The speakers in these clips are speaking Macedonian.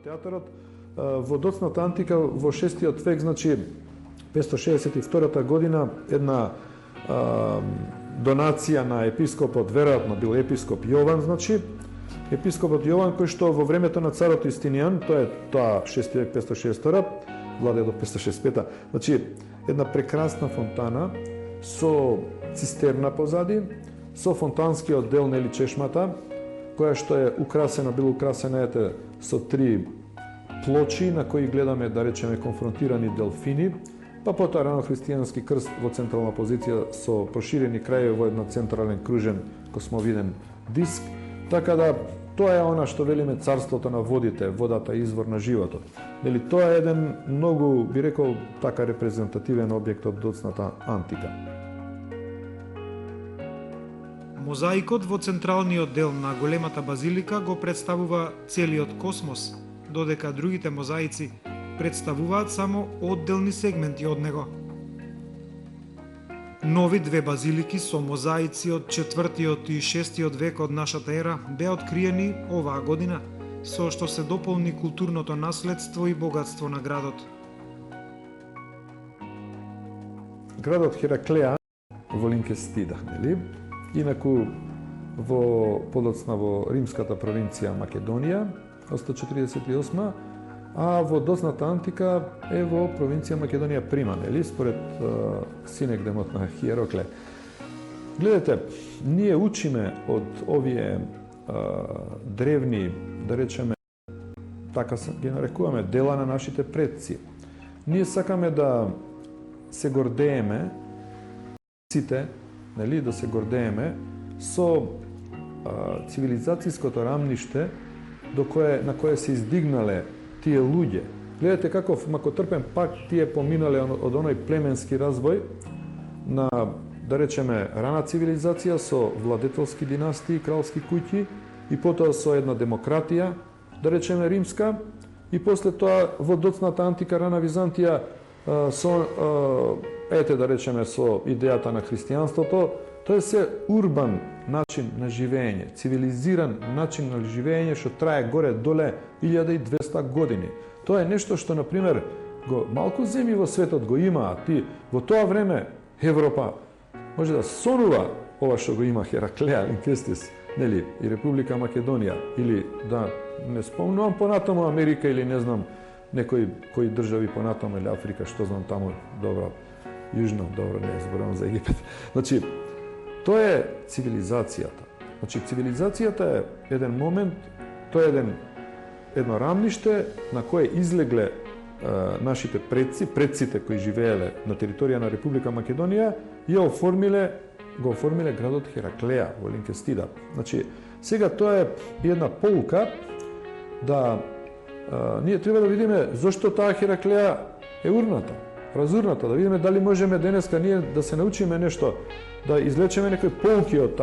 театарот во доцната антика во 6-тиот век, значи 562 година, една донација на епископот, веројатно бил епископ Јован, значи епископот Јован кој што во времето на царот Јустинијан, тоа 6 век 562, владе до 565, значи една прекрасна фонтана со цистерна позади, со фонтанскиот дел нели чешмата, која што е украсена, бил украсена со 3 плочи на кои гледаме, да речеме, конфронтирани делфини, па потоа рано-христијански крст во централна позиција со проширени крајеви во една централен кружен космовиден диск, така да тоа е она што велиме царството на водите, водата е извор на животот. Нели тоа е еден многу, би рекол, така репрезентативен објект од доцната антика. Мозаикот во централниот дел на големата базилика го представува целиот космос, додека другите мозаици представуваат само одделни сегменти од него. Нови две базилики со мозаици од 4-тиот и 6-тиот век од нашата ера беа откриени оваа година, со што се дополни културното наследство и богатство на градот. Градот Хераклеа во Линкестида, нели? Инаку подоцна во римската провинција Македонија, 148, а во доцната антика е во провинција Македонија Прима, нели, според синекдемот на Хиерокле. Гледате, ние учиме од овие древни, да речеме, така ги нарекуваме, дела на нашите предци. Ние сакаме да се гордееме, нели, да се гордееме со цивилизацијското рамниште на кое се издигнале тие луѓе. Гледате како макотрпен пак тие поминале од оној племенски развој на, да речеме, рана цивилизација со владетелски династии, кралски куќи и потоа со една демократија, да речеме римска, и после тоа во доцната антика рана Византија да речеме со идејата на христијанството, тоа е се урбан начин на живење, цивилизиран начин на живење што трае горе-доле 1200 години. Тоа е нешто што, например, малку земји во светот го имаа. Во тоа време Европа може да сонува ова што го има Хераклеа, Линкестис, нели, и Република Македонија, или да не спомнувам понатаму Америка или не знам кои држави понатаму, или Африка, што знам таму, добро, јужно, добро, не зборувам за Египет. Значи, тоа е цивилизацијата. Значи, цивилизацијата е еден момент, тоа е едно рамниште на кое излегле нашите предците кои живееле на територија на Република Македонија и го оформиле градот Хераклеа во Линкестида. Значи, сега тоа е една поука да ние треба да видиме зошто таа Хераклеа е разурната, да видиме дали можеме денеска ние да се научиме нешто, да извлечеме некои поуки од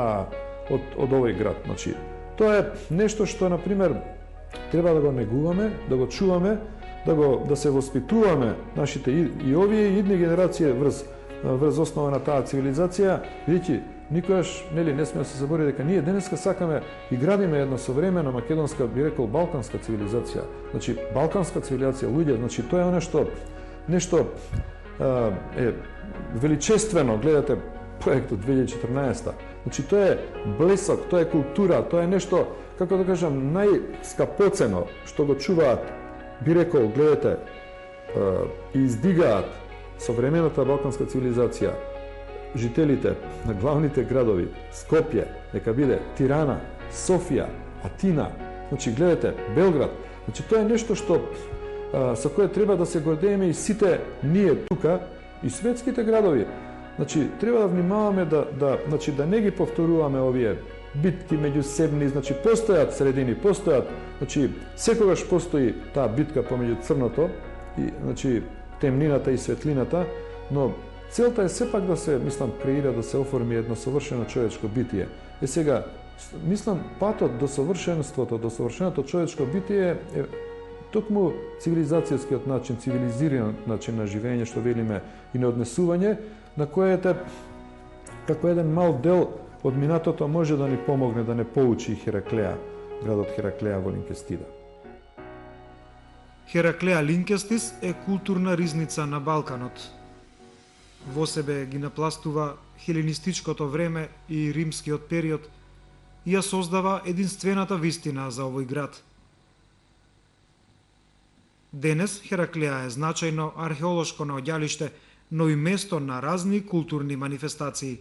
овој град. Значи, тоа е нешто што, например, треба да го негуваме, да го чуваме, да се воспитуваме нашите и овие и идни генерации врз основа на таа цивилизација, бидејќи никогаш не сме да се заборави дека ние денеска сакаме и градиме една современа македонска, би рекол, балканска цивилизација. Значи, балканска цивилизација, луѓе, значи тоа е нешто е величествено, гледате проектот 2014. Значи, тоа е блесок, тоа е култура, тоа е нешто, како да кажам, најскапоцено што го чуваат, би рекол, гледате, и издигаат современата балканска цивилизација, жителите на главните градови, Скопје, нека биде Тирана, Софија, Атина, значи, гледате, Белград. Значи, тоа е нешто што со кое треба да се гордееме и сите ние тука, и светските градови. Значи, треба да внимаваме да не ги повторуваме овие битки меѓусебни, значи, постојат средини, значи, секогаш постои таа битка помеѓу црното, и, значи, темнината и светлината, но целта е сепак да се, мислам, креира, да се оформи едно совршено човечко битие. Сега, мислам, патот до совршенството, до совршеното човечко битие е токму цивилизацијскиот начин, цивилизиран начин на живење, што велиме, и на однесување, на којете, како еден мал дел од минатото може да ни помогне да не поучи Хераклеа, градот Хераклеа во Линкестида. Хераклеа Линкестис е културна ризница на Балканот. Во себе ги напластува хеленистичкото време и римскиот период и ја создава единствената вистина за овој град. Денес Хераклеа е значајно археолошко наоѓалиште, но и место на разни културни манифестации.